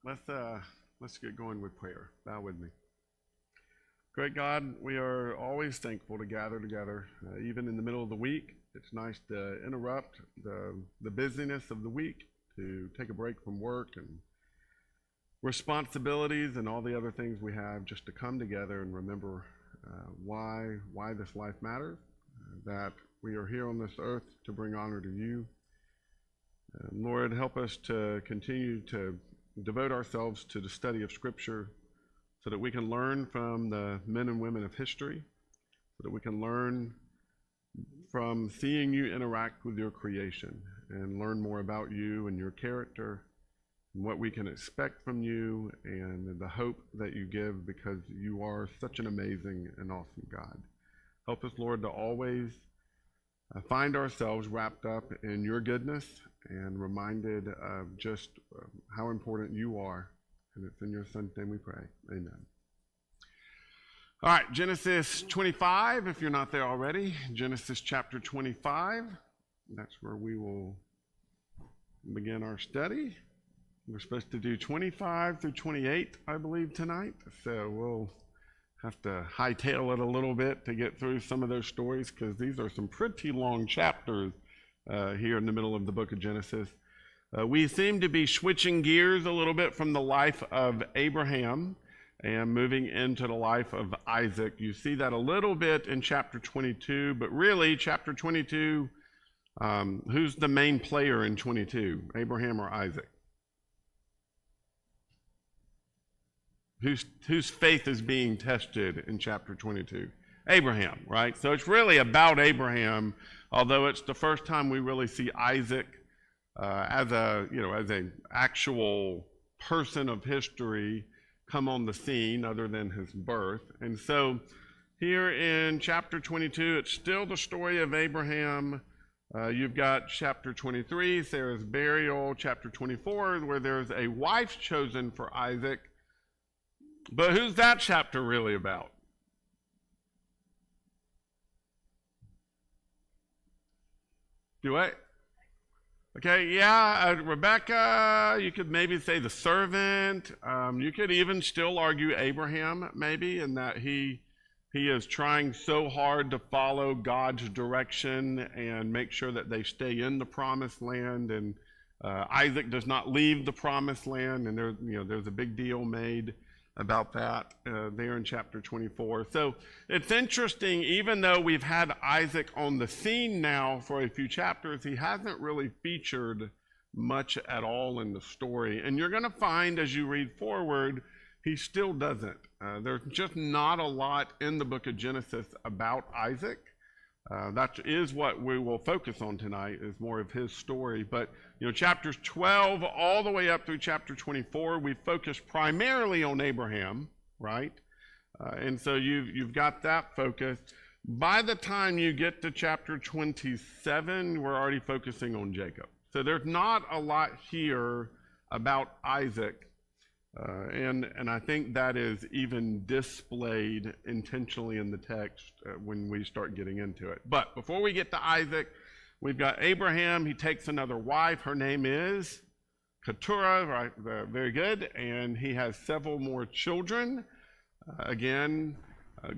Let's get going with prayer. Bow with me. Great God, we are always thankful to gather together, even in the middle of the week. It's nice to interrupt the busyness of the week, to take a break from work and responsibilities and all the other things we have, just to come together and remember why this life matters, that we are here on this earth to bring honor to you. Lord, help us to continue to devote ourselves to the study of Scripture so that we can learn from the men and women of history, so that we can learn from seeing you interact with your creation and learn more about you and your character and what we can expect from you and the hope that you give, because you are such an amazing and awesome God. Help us, Lord, to always find ourselves wrapped up in your goodness and reminded of just how important you are. And it's in your Son's name we pray. Amen. All right, Genesis 25, if you're not there already. Genesis chapter 25. That's where we will begin our study. We're supposed to do 25 through 28, I believe, tonight. So we'll have to hightail it a little bit to get through some of those stories, because these are some pretty long chapters here in the middle of the book of Genesis. We seem to be switching gears a little bit from the life of Abraham and moving into the life of Isaac. You see that a little bit in chapter 22, but really chapter 22, who's the main player in 22, Abraham or Isaac? Whose faith is being tested in chapter 22? Abraham, right? So it's really about Abraham, although it's the first time we really see Isaac as an actual person of history come on the scene other than his birth. And so here in chapter 22, it's still the story of Abraham. You've got chapter 23, Sarah's burial, chapter 24, where there's a wife chosen for Isaac. But who's that chapter really about? Do I? Okay, yeah, Rebecca, you could maybe say the servant. You could even still argue Abraham, maybe, in that he is trying so hard to follow God's direction and make sure that they stay in the promised land. And Isaac does not leave the promised land, and there's a big deal made about that there in chapter 24. So it's interesting, even though we've had Isaac on the scene now for a few chapters, he hasn't really featured much at all in the story. And you're going to find as you read forward, he still doesn't. There's just not a lot in the book of Genesis about Isaac. That is what we will focus on tonight, is more of his story. But chapters 12 all the way up through chapter 24, we focus primarily on Abraham, right? And so you've got that focus. By the time you get to chapter 27, we're already focusing on Jacob. So there's not a lot here about Isaac. And I think that is even displayed intentionally in the text when we start getting into it. But before we get to Isaac, we've got Abraham. He takes another wife. Her name is Keturah, right? Very good. And he has several more children. Again,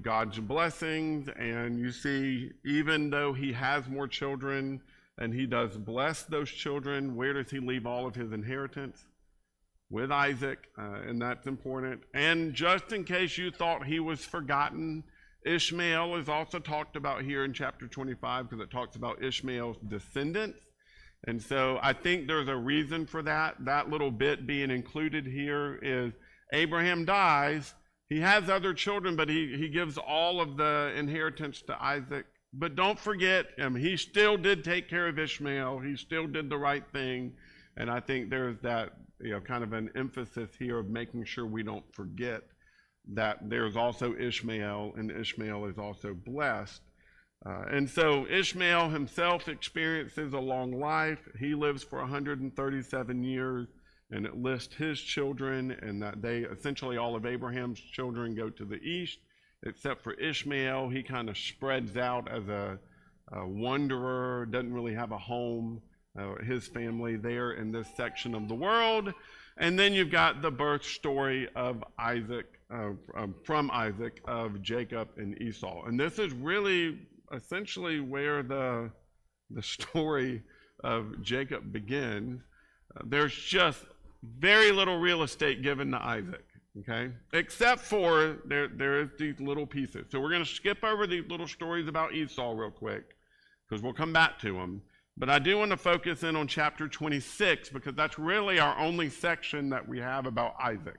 God's blessings. And you see, even though he has more children and he does bless those children, where does he leave all of his inheritance? With Isaac, and that's important. And just in case you thought he was forgotten, Ishmael is also talked about here in chapter 25, because it talks about Ishmael's descendants. And so I think there's a reason for that. That little bit being included here is Abraham dies. He has other children, but he gives all of the inheritance to Isaac. But don't forget, he still did take care of Ishmael. He still did the right thing. And I think there's that kind of an emphasis here of making sure we don't forget that there's also Ishmael, and Ishmael is also blessed. And so Ishmael himself experiences a long life. He lives for 137 years, and it lists his children, and that essentially all of Abraham's children go to the east, except for Ishmael. He kind of spreads out as a wanderer, doesn't really have a home. His family there in this section of the world. And then you've got the birth story of Isaac, from Isaac, of Jacob and Esau. And this is really essentially where the story of Jacob begins. There's just very little real estate given to Isaac, okay? Except for there is these little pieces. So we're going to skip over these little stories about Esau real quick, because we'll come back to them. But I do want to focus in on chapter 26, because that's really our only section that we have about Isaac.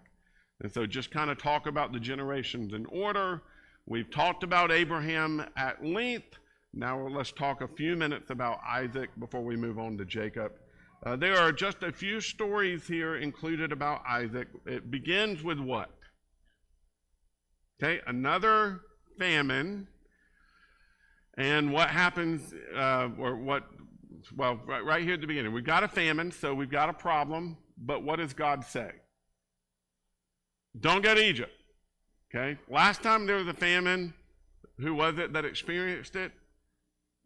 And so just kind of talk about the generations in order. We've talked about Abraham at length. Now let's talk a few minutes about Isaac before we move on to Jacob. There are just a few stories here included about Isaac. It begins with what? Okay, another famine. And what happens, right here at the beginning, we've got a famine, so we've got a problem, but what does God say? Don't go to Egypt, okay? Last time there was a famine, who was it that experienced it?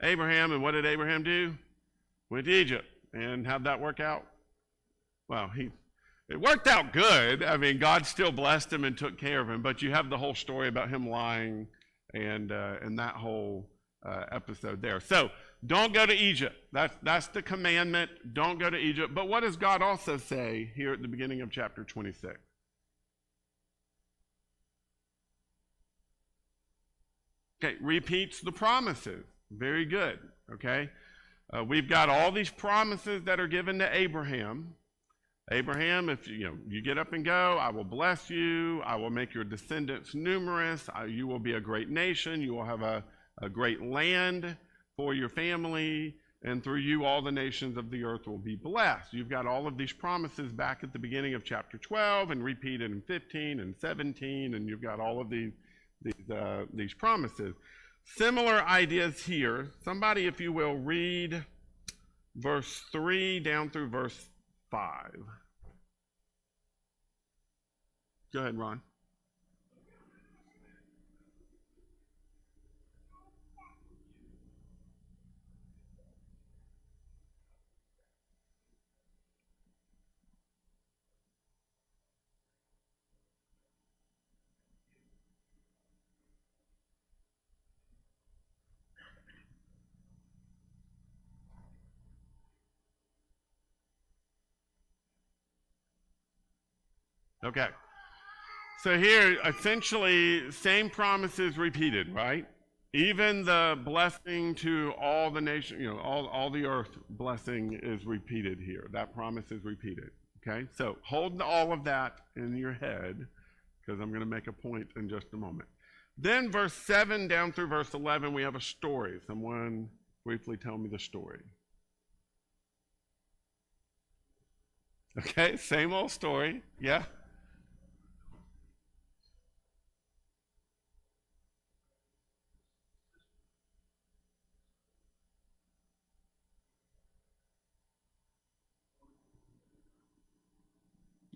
Abraham, and what did Abraham do? Went to Egypt, and how'd that work out? Well, it worked out good. I mean, God still blessed him and took care of him, but you have the whole story about him lying and that whole episode there. So, don't go to Egypt. That's the commandment. Don't go to Egypt. But what does God also say here at the beginning of chapter 26? Okay, repeats the promises. Very good, okay? We've got all these promises that are given to Abraham. Abraham, if you get up and go, I will bless you. I will make your descendants numerous. You will be a great nation. You will have a great land for your family, and through you all the nations of the earth will be blessed. You've got all of these promises back at the beginning of chapter 12 and repeated in 15 and 17, and you've got all of these promises. Similar ideas here. Somebody, if you will, read verse 3 down through verse 5. Go ahead, Ron. Okay. So here, essentially, same promises repeated, right? Even the blessing to all the nation, all the earth blessing is repeated here. That promise is repeated, okay? So hold all of that in your head, because I'm going to make a point in just a moment. Then verse 7 down through verse 11, we have a story. Someone briefly tell me the story. Okay, same old story, yeah?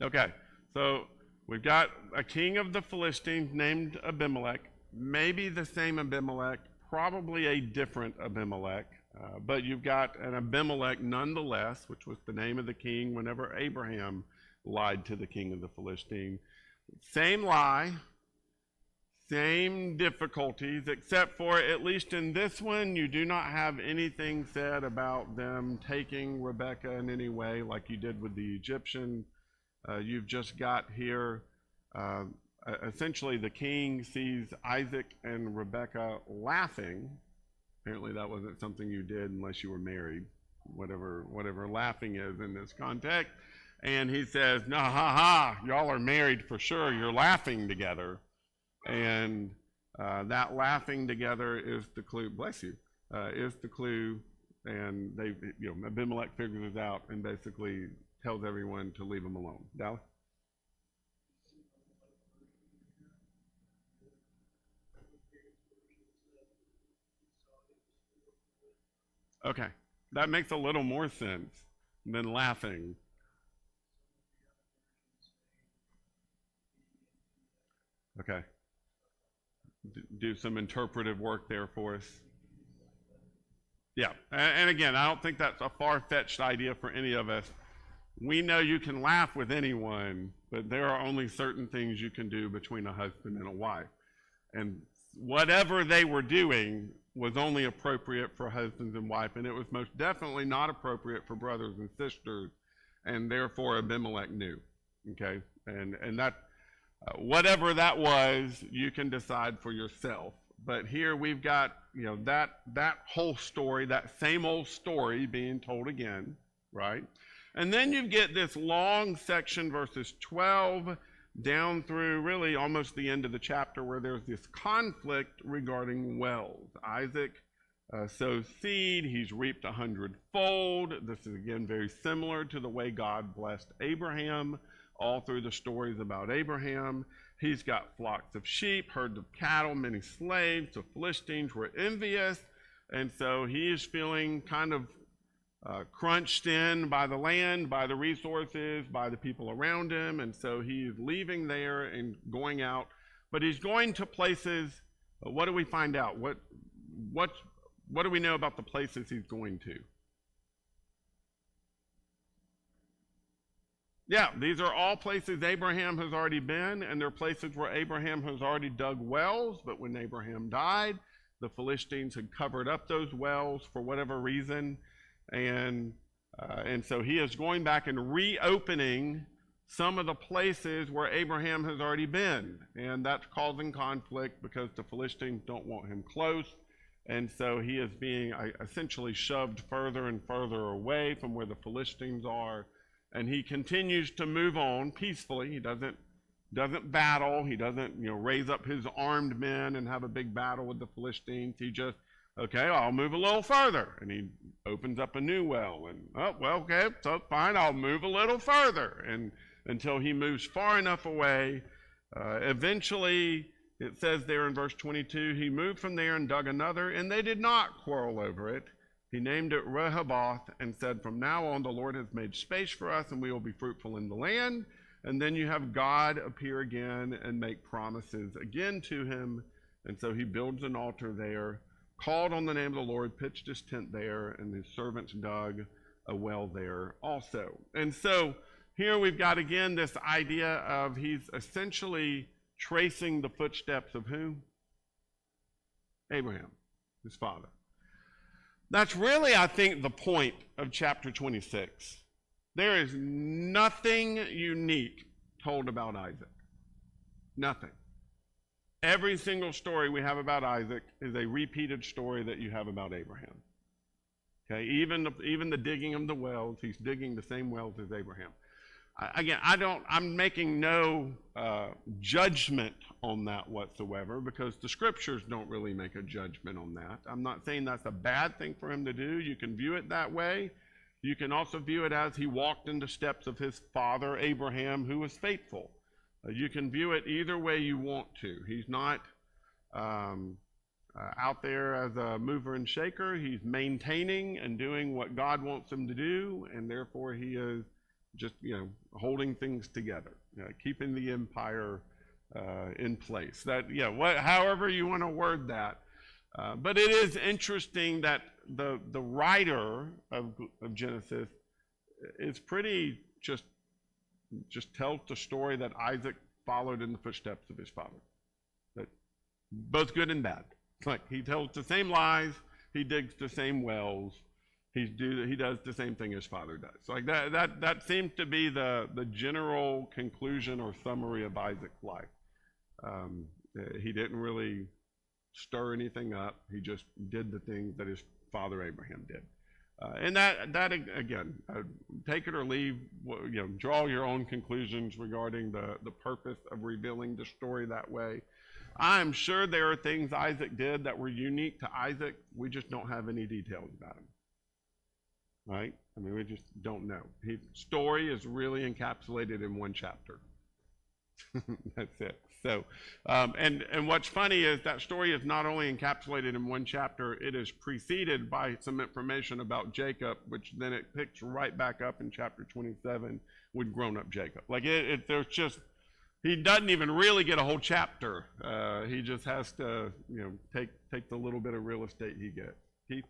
Okay, so we've got a king of the Philistines named Abimelech, maybe the same Abimelech, probably a different Abimelech, but you've got an Abimelech nonetheless, which was the name of the king whenever Abraham lied to the king of the Philistines. Same lie, same difficulties, except for, at least in this one, you do not have anything said about them taking Rebekah in any way like you did with the Egyptian. You've just got here, essentially the king sees Isaac and Rebekah laughing. Apparently that wasn't something you did unless you were married, whatever laughing is in this context. And he says, no, ha, y'all are married for sure, you're laughing together. And that laughing together is the clue, bless you, is the clue. And Abimelech figures it out and basically tells everyone to leave him alone. Dallas? Okay, that makes a little more sense than laughing. Okay, do some interpretive work there for us. Yeah, and again, I don't think that's a far-fetched idea for any of us. we know you can laugh with anyone, but there are only certain things you can do between a husband and a wife. And whatever they were doing was only appropriate for husbands and wife, and it was most definitely not appropriate for brothers and sisters, and therefore Abimelech knew. Okay? And that, whatever that was, you can decide for yourself. But here we've got, that whole story, that same old story being told again, right? And then you get this long section, verses 12 down through really almost the end of the chapter, where there's this conflict regarding wells. Isaac sows seed, he's reaped 100-fold. This is again very similar to the way God blessed Abraham all through the stories about Abraham. He's got flocks of sheep, herds of cattle, many slaves. The Philistines were envious, and so he is feeling kind of crunched in by the land, by the resources, by the people around him, and so he's leaving there and going out. But he's going to places. What do we find out? What do we know about the places he's going to? Yeah, these are all places Abraham has already been, and they're places where Abraham has already dug wells. But when Abraham died, the Philistines had covered up those wells for whatever reason. And so he is going back and reopening some of the places where Abraham has already been. And that's causing conflict because the Philistines don't want him close. And so he is being essentially shoved further and further away from where the Philistines are. And he continues to move on peacefully. He doesn't battle. He doesn't raise up his armed men and have a big battle with the Philistines. He just, okay, I'll move a little further. And he opens up a new well. And, oh, well, okay, so fine, I'll move a little further. And until he moves far enough away, eventually, it says there in verse 22, he moved from there and dug another, and they did not quarrel over it. He named it Rehoboth and said, from now on the Lord has made space for us, and we will be fruitful in the land. And then you have God appear again and make promises again to him. And so he builds an altar there, called on the name of the Lord, pitched his tent there, and his servants dug a well there also. And so here we've got again this idea of he's essentially tracing the footsteps of who? Abraham, his father. That's really, I think, the point of chapter 26. There is nothing unique told about Isaac. Nothing. Every single story we have about Isaac is a repeated story that you have about Abraham. Okay, even the digging of the wells, he's digging the same wells as Abraham. Again, I'm making no judgment on that whatsoever, because the scriptures don't really make a judgment on that. I'm not saying that's a bad thing for him to do. You can view it that way. You can also view it as he walked in the steps of his father Abraham, who was faithful. You can view it either way you want to. He's not out there as a mover and shaker. He's maintaining and doing what God wants him to do, and therefore he is just holding things together, keeping the empire in place. That however you want to word that, but it is interesting that the writer of Genesis is pretty just tells the story that Isaac followed in the footsteps of his father, that both good and bad. Like he tells the same lies, he digs the same wells. He does the same thing his father does. So like that seems to be the general conclusion or summary of Isaac's life. He didn't really stir anything up. He just did the things that his father Abraham did. And that again, take it or leave. Draw your own conclusions regarding the purpose of revealing the story that way. I'm sure there are things Isaac did that were unique to Isaac. We just don't have any details about him. Right? I mean, we just don't know. His story is really encapsulated in one chapter. That's it. So, and what's funny is that story is not only encapsulated in one chapter, it is preceded by some information about Jacob, which then it picks right back up in chapter 27 with grown-up Jacob. Like there's just, he doesn't even really get a whole chapter. He just has to, take the little bit of real estate he gets. Keith?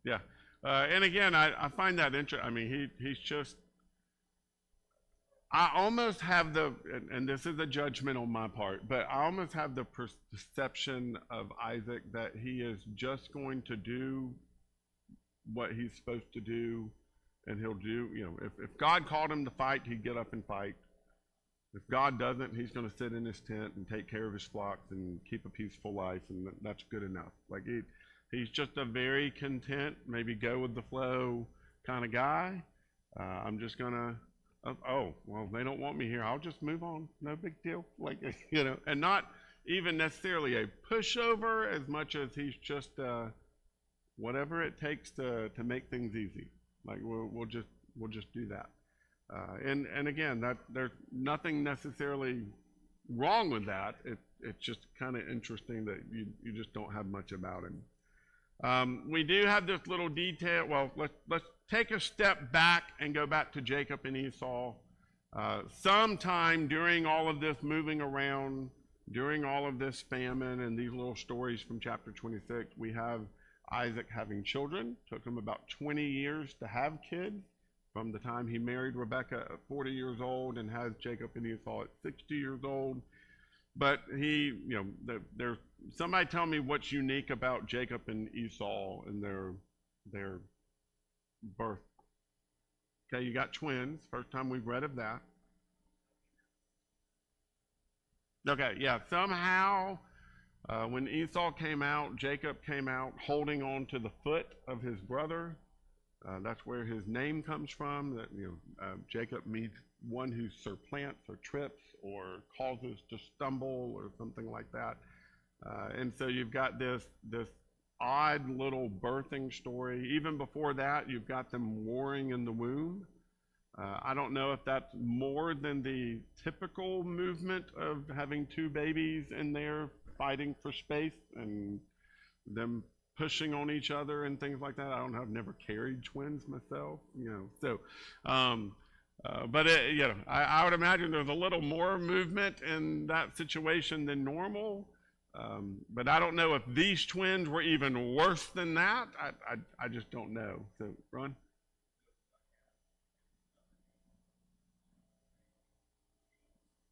Yeah. And again, I find that interesting. I mean, he's just, I almost have and this is a judgment on my part, but I almost have the perception of Isaac that he is just going to do what he's supposed to do, and he'll do, if God called him to fight, he'd get up and fight. If God doesn't, he's going to sit in his tent and take care of his flocks and keep a peaceful life, and that's good enough. Like he's just a very content, maybe go with the flow kind of guy. I'm just going to, oh, well, they don't want me here. I'll just move on. No big deal. Like, and not even necessarily a pushover as much as he's just whatever it takes to make things easy. Like we'll just do that. And again, that there's nothing necessarily wrong with that. It's just kind of interesting that you just don't have much about him. We do have this little detail. Well, let's take a step back and go back to Jacob and Esau. Sometime during all of this moving around, during all of this famine and these little stories from chapter 26, we have Isaac having children. Took him about 20 years to have kids, from the time he married Rebekah at 40 years old and has Jacob and Esau at 60 years old. But there's somebody tell me what's unique about Jacob and Esau and their birth. Okay, you got twins. First time we've read of that. Okay, yeah, somehow when Esau came out, Jacob came out holding on to the foot of his brother. That's where his name comes from. That Jacob means one who supplants or trips or causes to stumble or something like that. And so you've got this odd little birthing story. Even before that, you've got them warring in the womb. I don't know if that's more than the typical movement of having two babies in there fighting for space and them pushing on each other and things like that. I've never carried twins myself, so but I would imagine there's a little more movement in that situation than normal. But I don't know if these twins were even worse than that. I just don't know. So, Ron?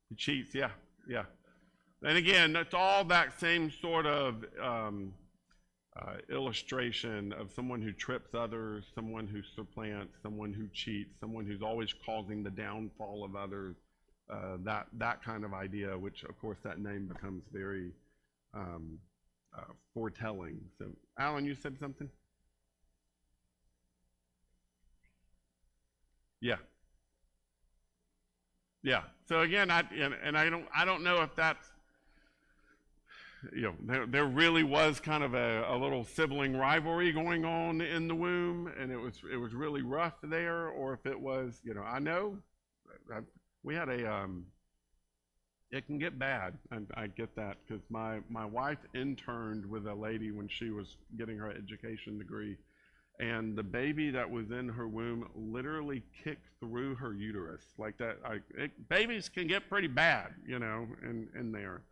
He cheats, yeah. And again, that's all that same sort of illustration of someone who trips others, someone who supplants, someone who cheats, someone who's always causing the downfall of others, that kind of idea, which of course that name becomes very foretelling. So, Alan, you said something? Yeah. So again, I don't know if that's, there really was kind of a little sibling rivalry going on in the womb, and it was really rough there, or if it was, I know we had it can get bad, and I get that because my wife interned with a lady when she was getting her education degree, and the baby that was in her womb literally kicked through her uterus like that. Babies can get pretty bad, in there.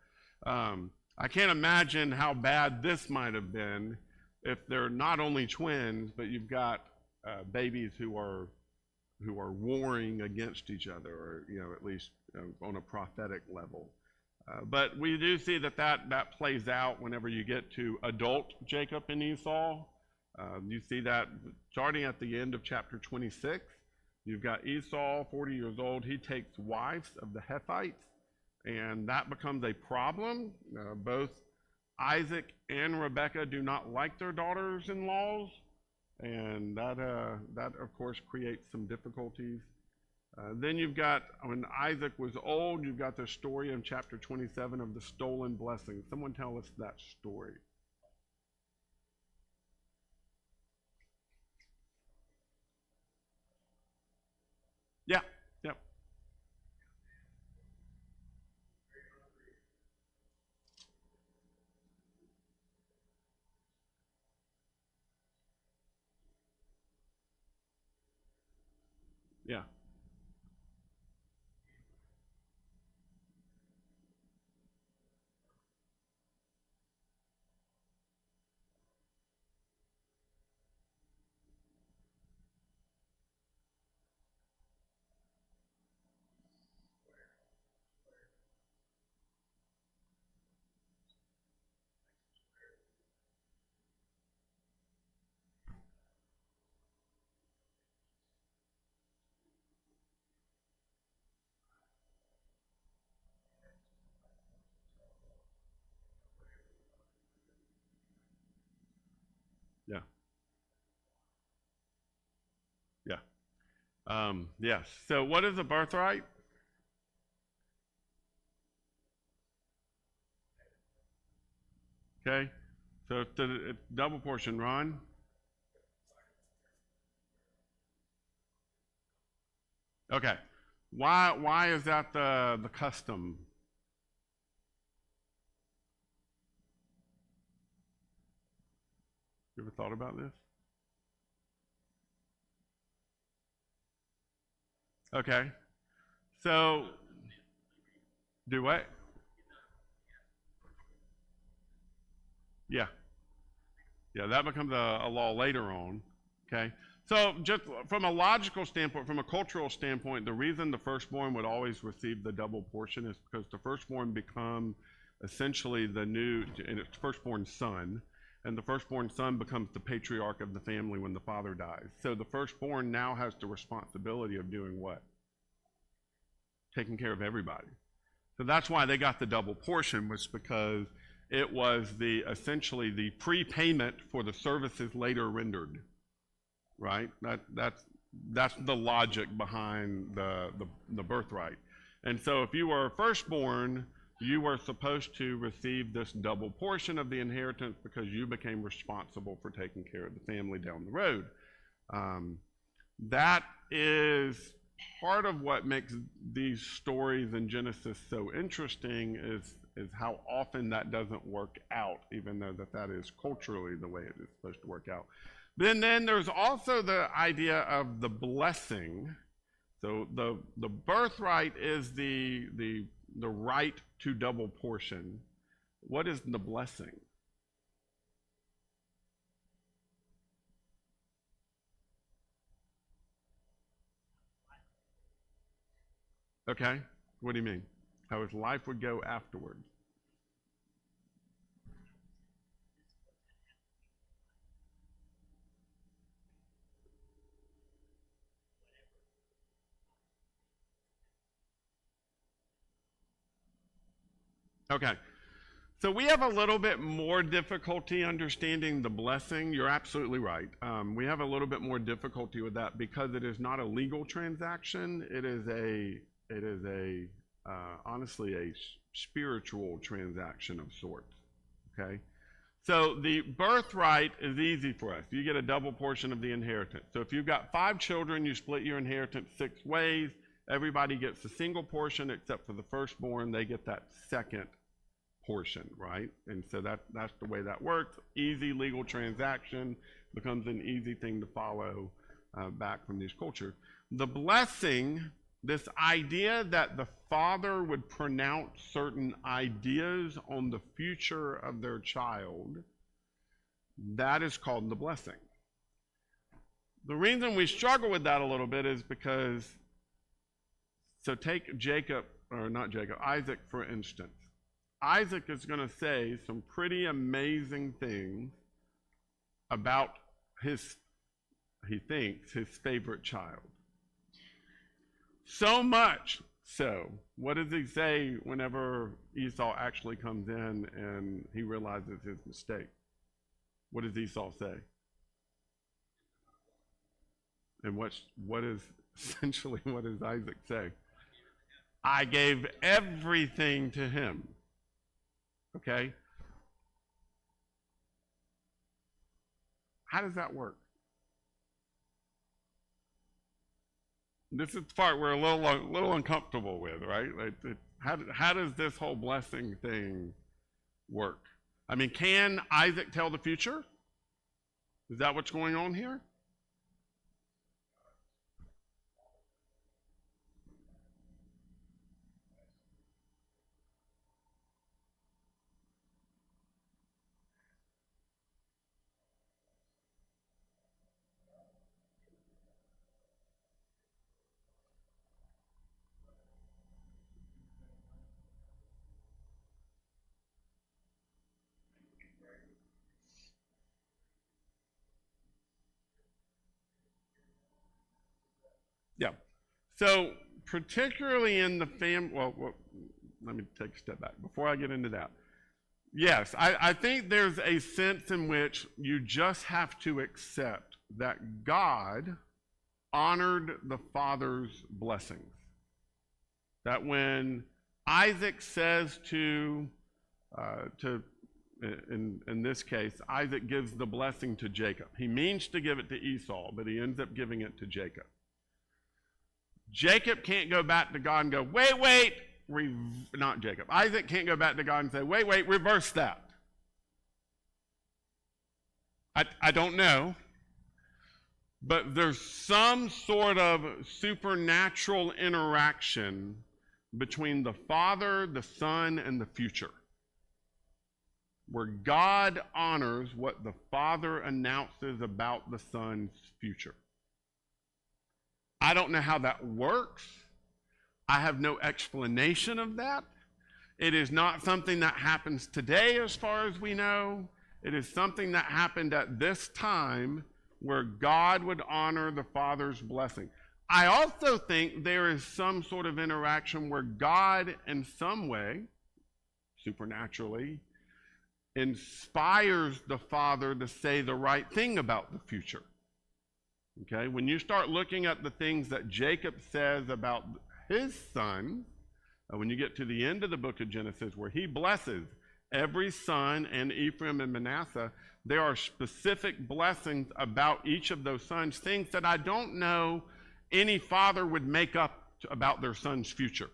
I can't imagine how bad this might have been if they're not only twins, but you've got babies who are warring against each other, or at least on a prophetic level. But we do see that plays out whenever you get to adult Jacob and Esau. You see that starting at the end of chapter 26. You've got Esau, 40 years old. He takes wives of the Hethites, and that becomes a problem. Both Isaac and Rebekah do not like their daughters-in-laws, and that of course creates some difficulties. Then you've got, when Isaac was old, you've got the story in chapter 27 of the stolen blessing. Someone tell us that story. Yeah. Yeah. Yeah. Yeah. Yes. So what is a birthright? Okay. So it's the double portion, Ron. Okay. Why is that the custom? You ever thought about this? Okay. So do what? Yeah. Yeah, that becomes a law later on. Okay. So just from a logical standpoint, from a cultural standpoint, the reason the firstborn would always receive the double portion is because the firstborn become essentially the new, and it's firstborn son, and the firstborn son becomes the patriarch of the family when the father dies. So the firstborn now has the responsibility of doing what? Taking care of everybody. So that's why they got the double portion, was because it was the essentially the prepayment for the services later rendered. Right? That's the logic behind the birthright. And so if you were a firstborn, you were supposed to receive this double portion of the inheritance because you became responsible for taking care of the family down the road. That is part of what makes these stories in Genesis so interesting, is how often that doesn't work out, even though that is culturally the way it is supposed to work out. Then there's also the idea of the blessing. So the birthright is the right to double portion. What is the blessing? Okay, what do you mean? How his life would go afterwards? Okay, so we have a little bit more difficulty understanding the blessing. You're absolutely right. We have a little bit more difficulty with that because it is not a legal transaction. It is honestly a spiritual transaction of sorts. Okay, so the birthright is easy for us. You get a double portion of the inheritance. So if you've got 5 children, you split your inheritance 6 ways. Everybody gets a single portion except for the firstborn. They get that second portion, right? And so that's the way that works. Easy legal transaction, becomes an easy thing to follow back from these cultures. The blessing, this idea that the father would pronounce certain ideas on the future of their child, that is called the blessing. The reason we struggle with that a little bit is because, so take Jacob, or not Jacob, Isaac, for instance. Isaac is going to say some pretty amazing things about he thinks, his favorite child. So much so, what does he say whenever Esau actually comes in and he realizes his mistake? What does Esau say? And what is essentially, what does Isaac say? I gave everything to him. Okay? How does that work? This is the part we're a little uncomfortable with, right? Like, how does this whole blessing thing work? I mean, can Isaac tell the future? Is that what's going on here? Yeah. So, particularly in the well, let me take a step back before I get into that. Yes, I think there's a sense in which you just have to accept that God honored the father's blessings. That when Isaac says in this case, Isaac gives the blessing to Jacob. He means to give it to Esau, but he ends up giving it to Jacob. Jacob can't go back to God and go, wait, not Jacob. Isaac can't go back to God and say, wait, reverse that. I don't know. But there's some sort of supernatural interaction between the Father, the Son, and the future, where God honors what the Father announces about the Son's future. I don't know how that works. I have no explanation of that. It is not something that happens today as far as we know. It is something that happened at this time where God would honor the Father's blessing. I also think there is some sort of interaction where God, in some way, supernaturally, inspires the Father to say the right thing about the future. Okay, when you start looking at the things that Jacob says about his son, when you get to the end of the book of Genesis, where he blesses every son and Ephraim and Manasseh, there are specific blessings about each of those sons, things that I don't know any father would make up about their son's future.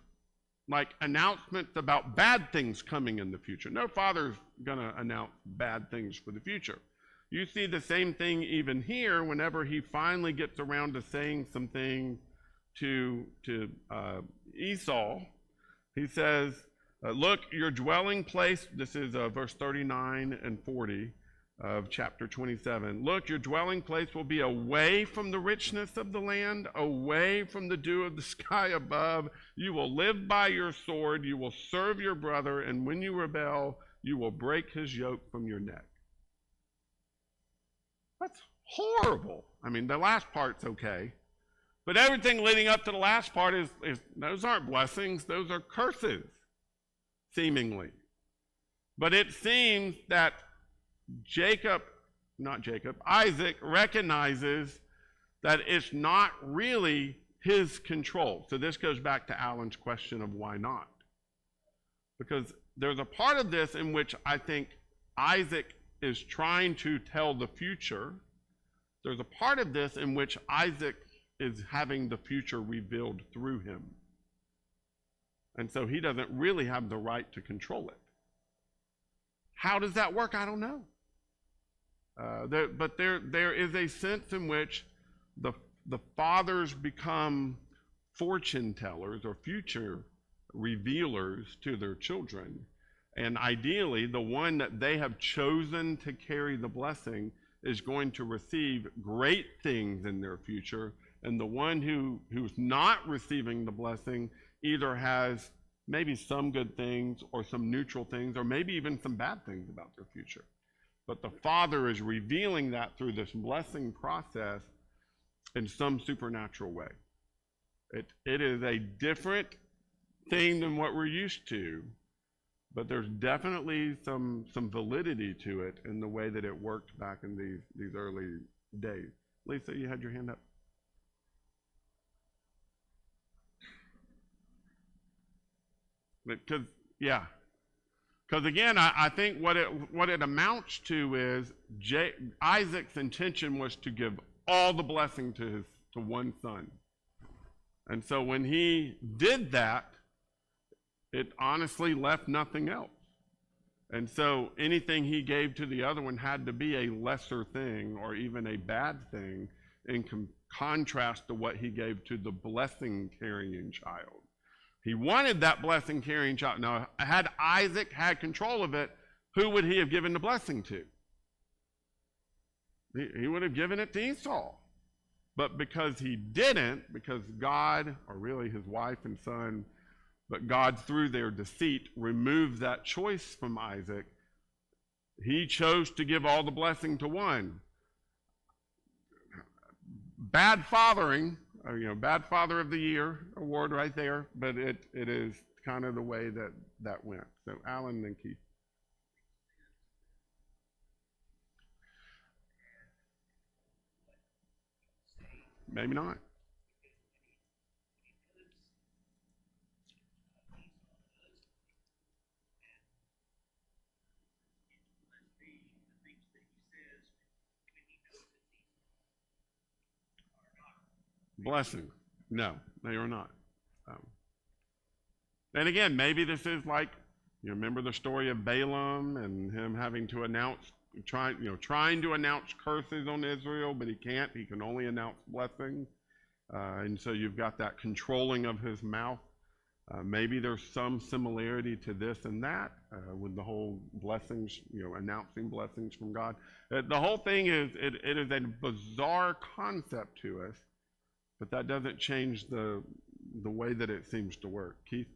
Like announcements about bad things coming in the future. No father's going to announce bad things for the future. You see the same thing even here whenever he finally gets around to saying some things to Esau. He says, look, your dwelling place, this is verse 39 and 40 of chapter 27. Look, your dwelling place will be away from the richness of the land, away from the dew of the sky above. You will live by your sword, you will serve your brother, and when you rebel, you will break his yoke from your neck. That's horrible. I mean, the last part's okay. But everything leading up to the last part is those aren't blessings, those are curses, seemingly. But it seems that Isaac recognizes that it's not really his control. So this goes back to Alan's question of why not. Because there's a part of this in which I think Isaac is trying to tell the future. There's a part of this in which Isaac is having the future revealed through him. And so he doesn't really have the right to control it. How does that work? I don't know. But there is a sense in which the fathers become fortune tellers or future revealers to their children. And ideally, the one that they have chosen to carry the blessing is going to receive great things in their future. And the one who's not receiving the blessing either has maybe some good things or some neutral things or maybe even some bad things about their future. But the Father is revealing that through this blessing process in some supernatural way. It is a different thing than what we're used to, but there's definitely some validity to it in the way that it worked back in these early days. Lisa, you had your hand up. Because again, I think what it amounts to is Isaac's intention was to give all the blessing to one son. And so when he did that, it honestly left nothing else. And so anything he gave to the other one had to be a lesser thing or even a bad thing in contrast to what he gave to the blessing-carrying child. He wanted that blessing-carrying child. Now, had Isaac had control of it, who would he have given the blessing to? He would have given it to Esau. But because he didn't, because God, or really his wife and son, but God, through their deceit, removed that choice from Isaac, he chose to give all the blessing to one. Bad fathering, bad father of the year award right there, but it is kind of the way that went. So Alan and Keith. Maybe not. Blessing. No, they are not. Um, and again, maybe this is like, you remember the story of Balaam and him having to trying to announce curses on Israel, but he can't. He can only announce blessings. And so you've got that controlling of his mouth. Maybe there's some similarity to this and that with the whole blessings, announcing blessings from God. The whole thing is, it is a bizarre concept to us, but that doesn't change the way that it seems to work. Keith?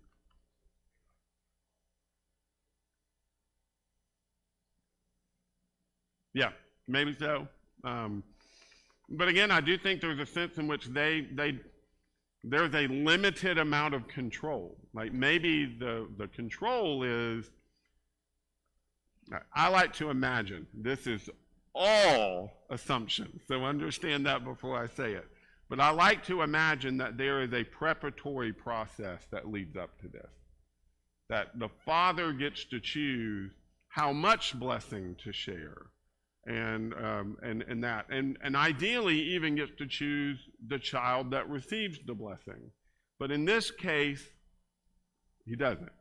Yeah, maybe so. But again, I do think there's a sense in which there's a limited amount of control. Like maybe the control is, I like to imagine, this is all assumption, so understand that before I say it. But I like to imagine that there is a preparatory process that leads up to this. That the father gets to choose how much blessing to share. And ideally even gets to choose the child that receives the blessing. But in this case, he doesn't.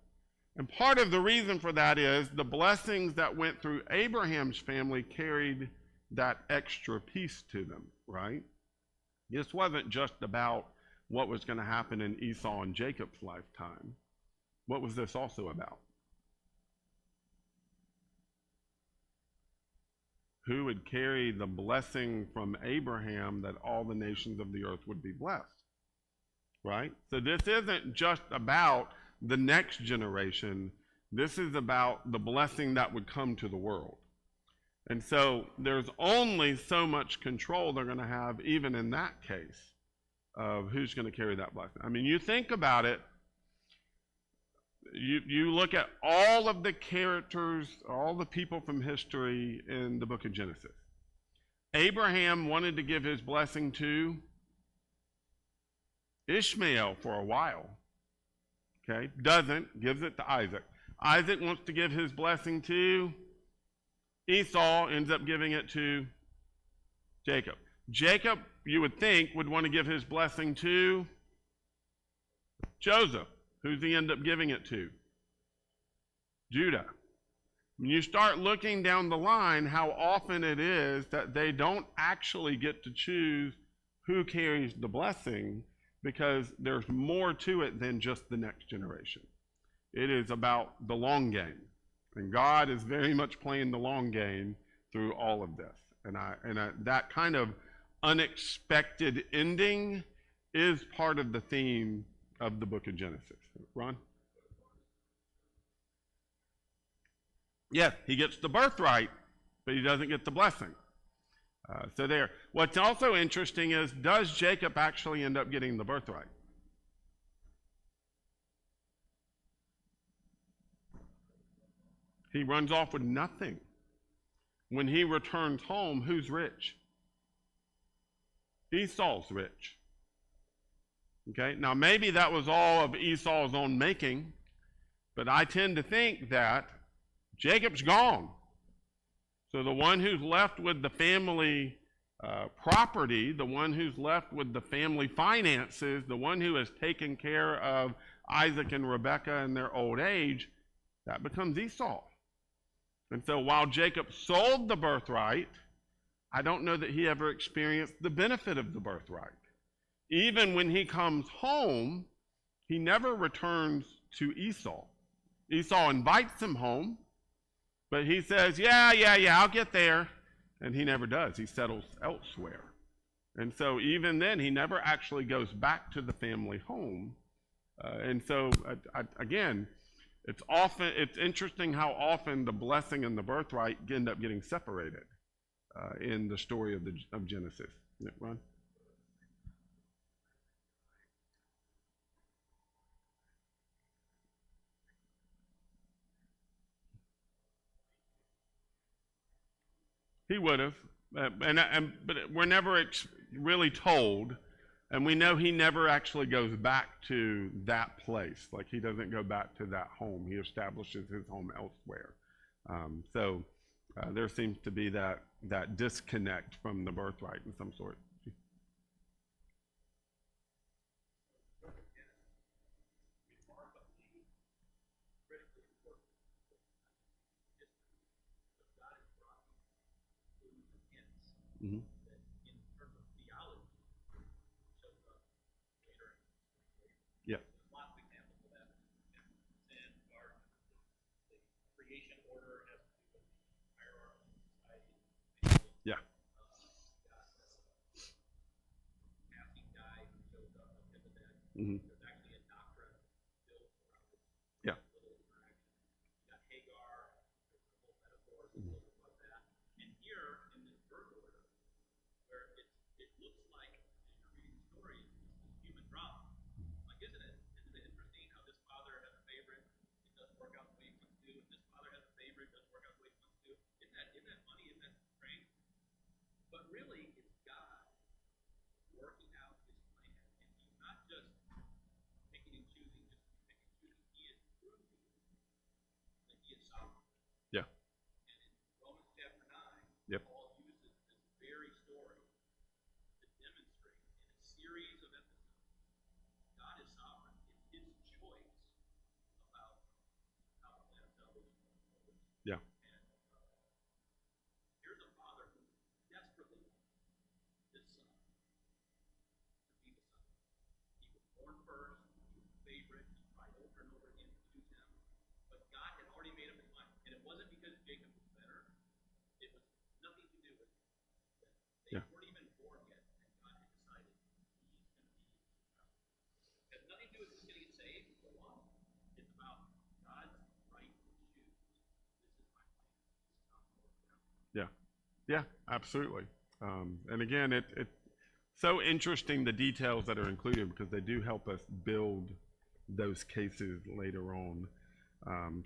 And part of the reason for that is the blessings that went through Abraham's family carried that extra piece to them, right? This wasn't just about what was going to happen in Esau and Jacob's lifetime. What was this also about? Who would carry the blessing from Abraham that all the nations of the earth would be blessed, right? So this isn't just about the next generation. This is about the blessing that would come to the world. And so there's only so much control they're going to have, even in that case, of who's going to carry that blessing. I mean, you think about it, you look at all of the characters, all the people from history in the book of Genesis. Abraham wanted to give his blessing to Ishmael for a while. Okay, doesn't, gives it to Isaac. Isaac wants to give his blessing to Esau, ends up giving it to Jacob. Jacob, you would think, would want to give his blessing to Joseph. Who's he end up giving it to? Judah. When you start looking down the line, how often it is that they don't actually get to choose who carries the blessing, because there's more to it than just the next generation. It is about the long game. And God is very much playing the long game through all of this. And that kind of unexpected ending is part of the theme of the book of Genesis. Ron? Yes, he gets the birthright, but he doesn't get the blessing. So there. What's also interesting is, does Jacob actually end up getting the birthright? He runs off with nothing. When he returns home, who's rich? Esau's rich. Okay, now maybe that was all of Esau's own making, but I tend to think that Jacob's gone. So the one who's left with the family property, the one who's left with the family finances, the one who has taken care of Isaac and Rebekah in their old age, that becomes Esau. And so while Jacob sold the birthright, I don't know that he ever experienced the benefit of the birthright. Even when he comes home, he never returns to Esau. Esau invites him home, but he says, yeah, I'll get there. And he never does. He settles elsewhere. And so even then, he never actually goes back to the family home. And so, again, it's interesting how often the blessing and the birthright end up getting separated in the story of Genesis. Yeah, Ron? He would have, but we're never really told. And we know he never actually goes back to that place. Like, he doesn't go back to that home. He establishes his home elsewhere. So there seems to be that disconnect from the birthright in some sort. Mm-hmm. Yeah. Yeah. Mm-hmm. Yeah. Yeah. Yep. Yeah. Yeah. Yeah. Yeah, absolutely. And again, it's so interesting the details that are included because they do help us build those cases later on.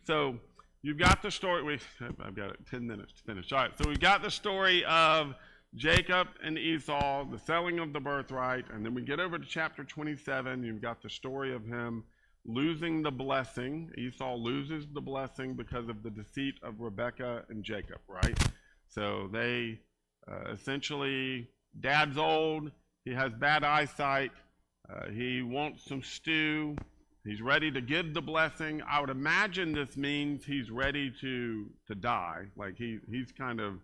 So you've got the story. I've got 10 minutes to finish. All right, so we've got the story of Jacob and Esau, the selling of the birthright, and then we get over to chapter 27. You've got the story of him losing the blessing. Esau loses the blessing because of the deceit of Rebekah and Jacob, right? So they essentially, dad's old, he has bad eyesight, he wants some stew, he's ready to give the blessing. I would imagine this means he's ready to die. Like he's kind of,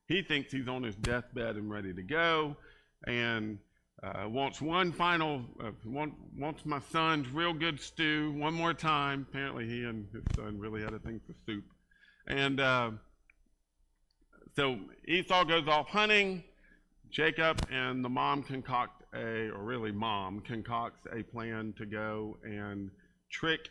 he thinks he's on his deathbed and ready to go, and wants one final, wants my son's real good stew one more time. Apparently he and his son really had a thing for soup. And so Esau goes off hunting. Jacob and the mom concocts a plan to go and trick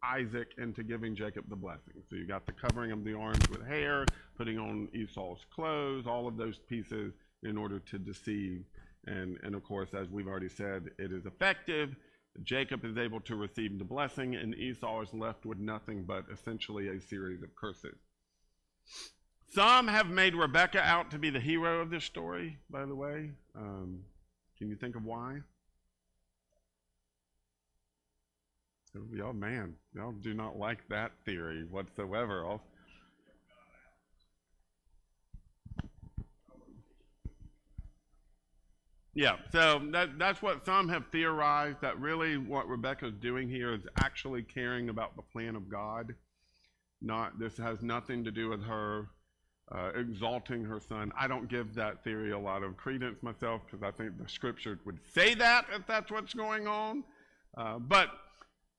Isaac into giving Jacob the blessing. So you got the covering of the arms with hair, putting on Esau's clothes, all of those pieces in order to deceive. And of course, as we've already said, it is effective. Jacob is able to receive the blessing, and Esau is left with nothing but essentially a series of curses. Some have made Rebekah out to be the hero of this story, by the way. Can you think of why? Y'all do not like that theory whatsoever. Yeah, so that's what some have theorized, that really what Rebekah's doing here is actually caring about the plan of God. This has nothing to do with her exalting her son. I don't give that theory a lot of credence myself because I think the scripture would say that if that's what's going on. But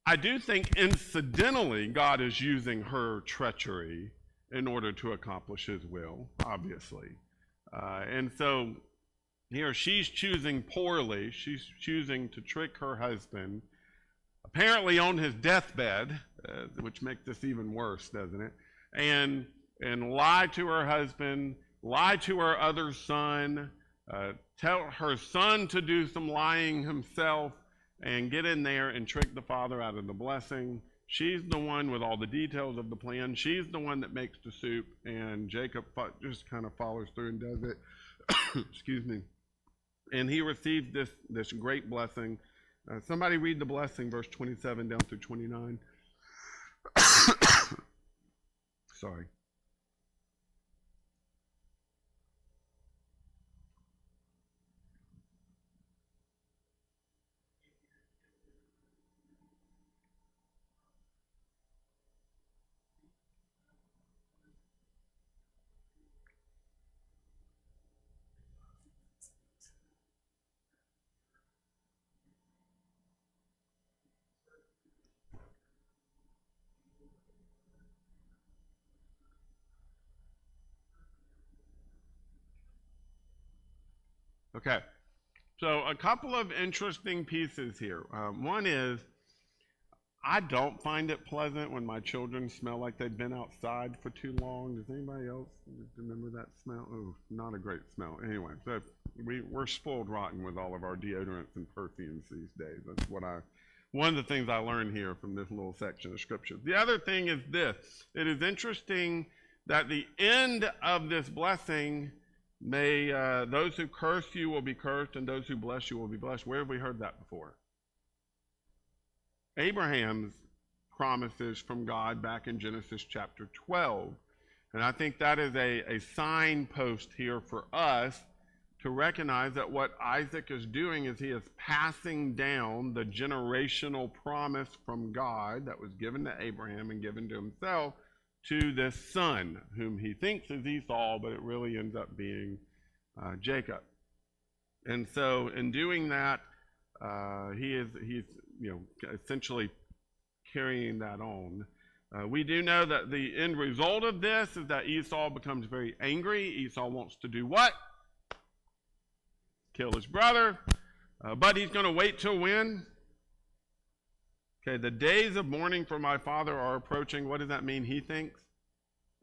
I do think incidentally God is using her treachery in order to accomplish his will, obviously. And so here she's choosing poorly. She's choosing to trick her husband, apparently on his deathbed, which makes this even worse, doesn't it? And lie to her husband, lie to her other son, tell her son to do some lying himself, and get in there and trick the father out of the blessing. She's the one with all the details of the plan. She's the one that makes the soup, and Jacob just kind of follows through and does it. Excuse me. And he received this great blessing. Somebody read the blessing, verse 27 down through 29. Sorry. Okay. So a couple of interesting pieces here. One is, I don't find it pleasant when my children smell like they've been outside for too long. Does anybody else remember that smell? Oh, not a great smell. Anyway, so we're spoiled rotten with all of our deodorants and perfumes these days. That's one of the things I learned here from this little section of scripture. The other thing is this. It is interesting that the end of this blessing, may those who curse you will be cursed, and those who bless you will be blessed. Where have we heard that before? Abraham's promises from God back in Genesis chapter 12. And I think that is a signpost here for us to recognize that what Isaac is doing is he is passing down the generational promise from God that was given to Abraham and given to himself to this son, whom he thinks is Esau, but it really ends up being Jacob. And so in doing that, he's essentially carrying that on. We do know that the end result of this is that Esau becomes very angry. Esau wants to do what? Kill his brother. But he's going to wait till when? Okay, the days of mourning for my father are approaching. What does that mean, he thinks?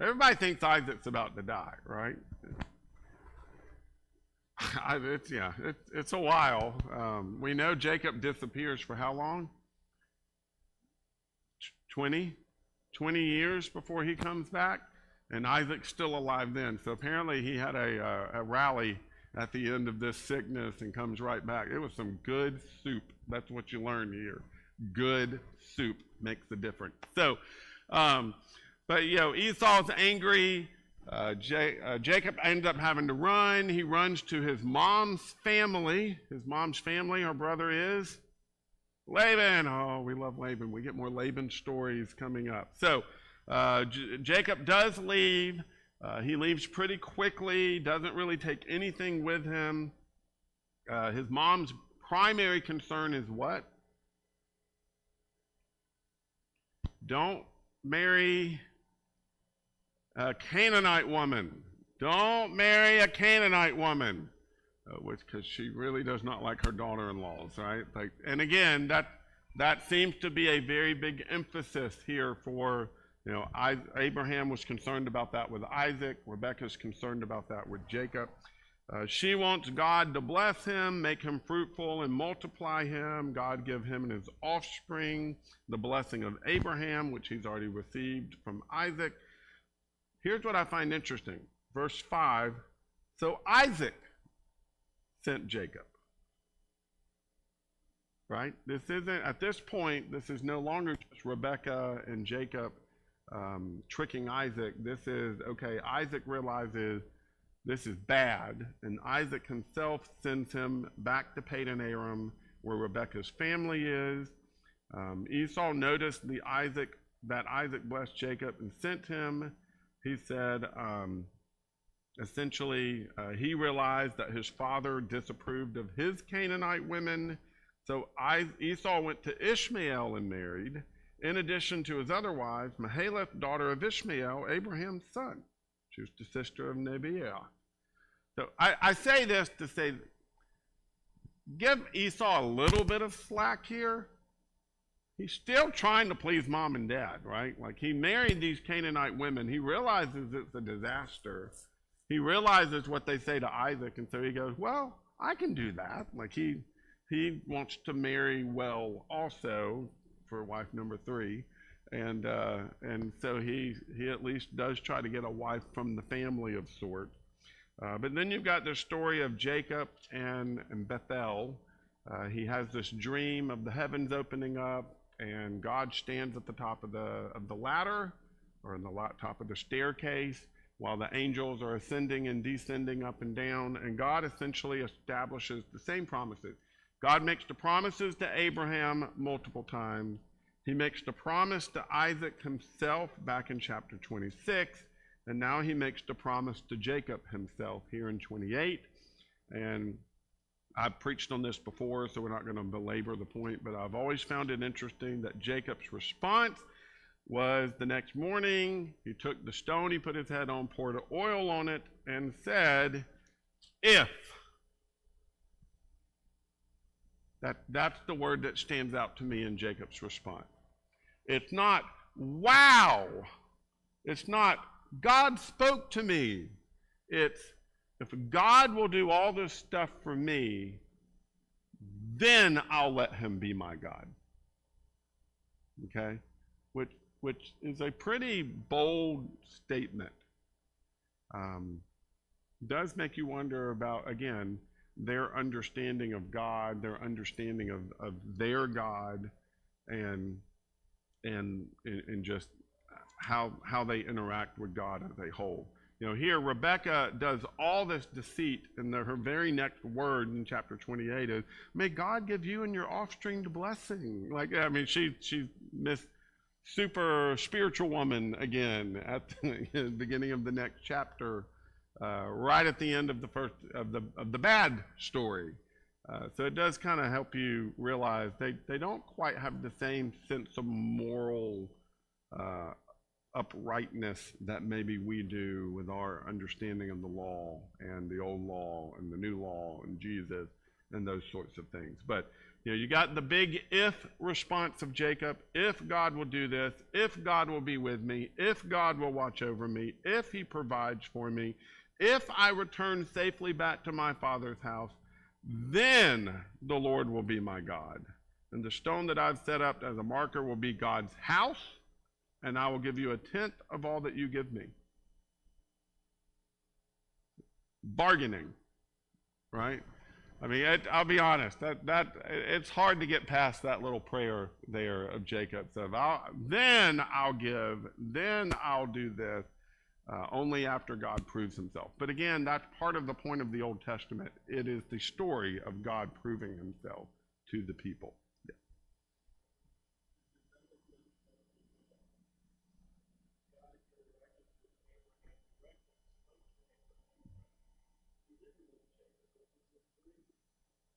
Everybody thinks Isaac's about to die, right? It's a while. We know Jacob disappears for how long? 20 years before he comes back, and Isaac's still alive then. So apparently he had a rally at the end of this sickness and comes right back. It was some good soup. That's what you learn here. Good soup makes a difference. So, but Esau's angry. Jacob ends up having to run. He runs to his mom's family. His mom's family, her brother is Laban. Oh, we love Laban. We get more Laban stories coming up. So Jacob does leave. He leaves pretty quickly, doesn't really take anything with him. His mom's primary concern is what? Don't marry a Canaanite woman. Don't marry a Canaanite woman, because she really does not like her daughter-in-laws, right? And again, that seems to be a very big emphasis here for, Abraham was concerned about that with Isaac. Rebekah's concerned about that with Jacob. She wants God to bless him, make him fruitful, and multiply him. God give him and his offspring the blessing of Abraham, which he's already received from Isaac. Here's what I find interesting. Verse 5, so Isaac sent Jacob. Right? This isn't, at this point, this is no longer just Rebekah and Jacob tricking Isaac. This is, okay, Isaac realizes this is bad, and Isaac himself sends him back to Padan Aram, where Rebekah's family is. Esau noticed that Isaac blessed Jacob and sent him. He said, essentially, he realized that his father disapproved of his Canaanite women. So Esau went to Ishmael and married, in addition to his other wives, Mahalath, daughter of Ishmael, Abraham's son. She was the sister of Nebiah. So I say this to say, give Esau a little bit of slack here. He's still trying to please mom and dad, right? Like, he married these Canaanite women. He realizes it's a disaster. He realizes what they say to Isaac, and so he goes, well, I can do that. Like, he wants to marry well also for wife number 3. And so he at least does try to get a wife from the family of sorts. But then you've got the story of Jacob and Bethel. He has this dream of the heavens opening up, and God stands at the top of the ladder, or in the top of the staircase, while the angels are ascending and descending up and down, and God essentially establishes the same promises. God makes the promises to Abraham multiple times. He makes the promise to Isaac himself back in chapter 26, and now he makes the promise to Jacob himself here in 28. And I've preached on this before, so we're not going to belabor the point, but I've always found it interesting that Jacob's response was the next morning, he took the stone he put his head on, poured oil on it, and said, if. That's the word that stands out to me in Jacob's response. It's not, wow. It's not, God spoke to me. It's, if God will do all this stuff for me, then I'll let him be my God. Okay? Which is a pretty bold statement. Does make you wonder about, again, their understanding of God, their understanding of their God, and just how they interact with God as a whole. You know, here Rebecca does all this deceit, and her very next word in chapter 28 is, "May God give you and your offspring the blessing." Like, I mean, she's Miss Super Spiritual Woman again at the beginning of the next chapter, right at the end of the first of the bad story. So it does kind of help you realize they don't quite have the same sense of moral uprightness that maybe we do with our understanding of the law and the old law and the new law and Jesus and those sorts of things. But you know, you got the big if response of Jacob. If God will do this, if God will be with me, if God will watch over me, if he provides for me, if I return safely back to my father's house, then the Lord will be my God. And the stone that I've set up as a marker will be God's house, and I will give you a tenth of all that you give me. Bargaining, right? I mean, I'll be honest, that it's hard to get past that little prayer there of Jacob's of, then I'll give, then I'll do this, only after God proves himself. But again, that's part of the point of the Old Testament. It is the story of God proving himself to the people.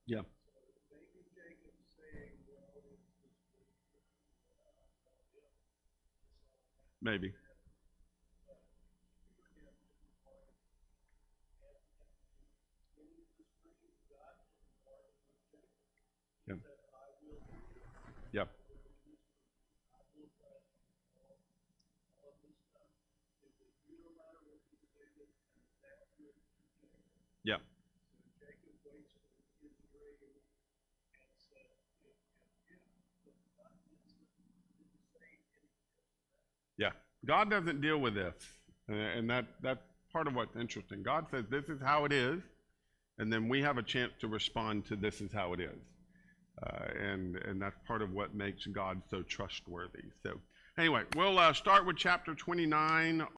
Yeah. Maybe. Yeah. Yeah. Yeah. Yeah. God doesn't deal with this. And that's part of what's interesting. God says this is how it is, and then we have a chance to respond to this is how it is. And that's part of what makes God so trustworthy. So anyway, we'll start with chapter 29.